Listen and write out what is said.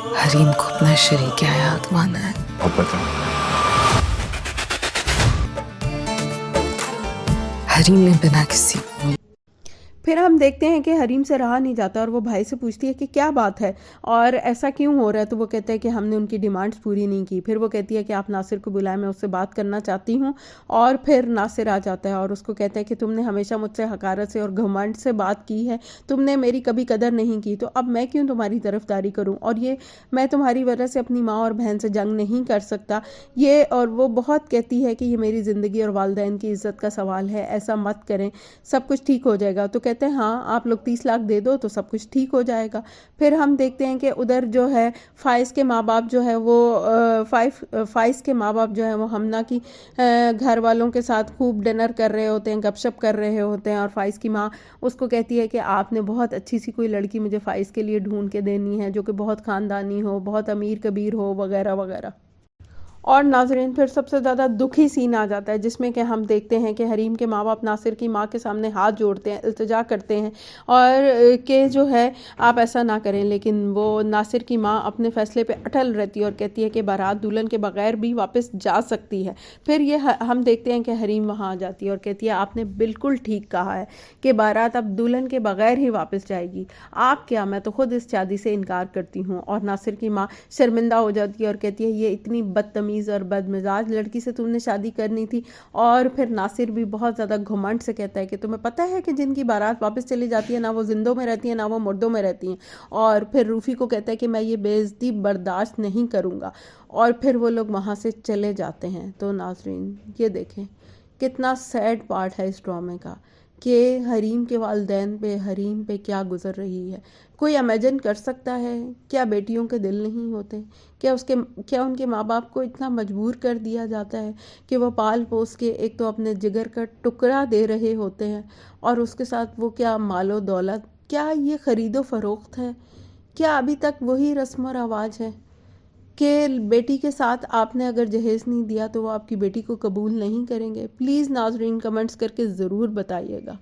حریم کو اپنا شریک حیات مانا ہے. محبت ہے. حریم نے بنا کسی پھر ہم دیکھتے ہیں کہ حریم سے رہا نہیں جاتا اور وہ بھائی سے پوچھتی ہے کہ کیا بات ہے اور ایسا کیوں ہو رہا ہے. تو وہ کہتا ہے کہ ہم نے ان کی ڈیمانڈز پوری نہیں کی. پھر وہ کہتی ہے کہ آپ ناصر کو بلائیں، میں اس سے بات کرنا چاہتی ہوں. اور پھر ناصر آ جاتا ہے اور اس کو کہتا ہے کہ تم نے ہمیشہ مجھ سے حقارت سے اور گھمنڈ سے بات کی ہے، تم نے میری کبھی قدر نہیں کی، تو اب میں کیوں تمہاری طرفداری کروں، اور یہ میں تمہاری وجہ سے اپنی ماں اور بہن سے جنگ نہیں کر سکتا. یہ اور وہ بہت کہتی ہے کہ یہ میری زندگی اور والدین کی عزت کا سوال ہے، ایسا مت کریں، سب کچھ ٹھیک ہو جائے گا. تو کہتے ہیں ہاں آپ لوگ 30 لاکھ دے دو تو سب کچھ ٹھیک ہو جائے گا. پھر ہم دیکھتے ہیں کہ ادھر جو ہے فائز کے ماں باپ جو ہے وہ فائز کے ماں باپ جو ہے وہ ہمنا کی گھر والوں کے ساتھ خوب ڈنر کر رہے ہوتے ہیں، گپ شپ کر رہے ہوتے ہیں، اور فائز کی ماں اس کو کہتی ہے کہ آپ نے بہت اچھی سی کوئی لڑکی مجھے فائز کے لیے ڈھونڈ کے دینی ہے جو کہ بہت خاندانی ہو، بہت امیر کبیر ہو، وغیرہ وغیرہ. اور ناظرین پھر سب سے زیادہ دکھی سین آ جاتا ہے جس میں کہ ہم دیکھتے ہیں کہ حریم کے ماں باپ ناصر کی ماں کے سامنے ہاتھ جوڑتے ہیں، التجا کرتے ہیں اور کہ جو ہے آپ ایسا نہ کریں. لیکن وہ ناصر کی ماں اپنے فیصلے پہ اٹل رہتی ہے اور کہتی ہے کہ بارات دلہن کے بغیر بھی واپس جا سکتی ہے. پھر یہ ہم دیکھتے ہیں کہ حریم وہاں آ جاتی ہے اور کہتی ہے آپ نے بالکل ٹھیک کہا ہے کہ بارات اب دلہن کے بغیر ہی واپس جائے گی. آپ کیا، میں تو خود اس شادی سے انکار کرتی ہوں. اور ناصر کی ماں شرمندہ ہو جاتی ہے اور کہتی ہے یہ اتنی بدتمیز اور بد مزاج لڑکی سے تم نے شادی کرنی تھی. اور پھر ناصر بھی بہت زیادہ گھمنڈ سے کہتا ہے کہ تمہیں پتہ ہے کہ جن کی بارات واپس چلی جاتی ہے نہ وہ زندوں میں رہتی ہیں نہ وہ مردوں میں رہتی ہیں. اور پھر روفی کو کہتا ہے کہ میں یہ بے عزتی برداشت نہیں کروں گا. اور پھر وہ لوگ وہاں سے چلے جاتے ہیں. تو ناظرین یہ دیکھیں کتنا سیڈ پارٹ ہے اس ڈرامے کا کہ حریم کے والدین پہ، حریم پہ کیا گزر رہی ہے. کوئی امیجن کر سکتا ہے؟ کیا بیٹیوں کے دل نہیں ہوتے؟ کیا ان کے ماں باپ کو اتنا مجبور کر دیا جاتا ہے کہ وہ پال پوس کے ایک تو اپنے جگر کا ٹکڑا دے رہے ہوتے ہیں اور اس کے ساتھ وہ کیا مال و دولت، کیا یہ خرید و فروخت ہے؟ کیا ابھی تک وہی رسم و رواج ہے کہ بیٹی کے ساتھ آپ نے اگر جہیز نہیں دیا تو وہ آپ کی بیٹی کو قبول نہیں کریں گے؟ پلیز ناظرین کمنٹس کر کے ضرور بتائیے گا.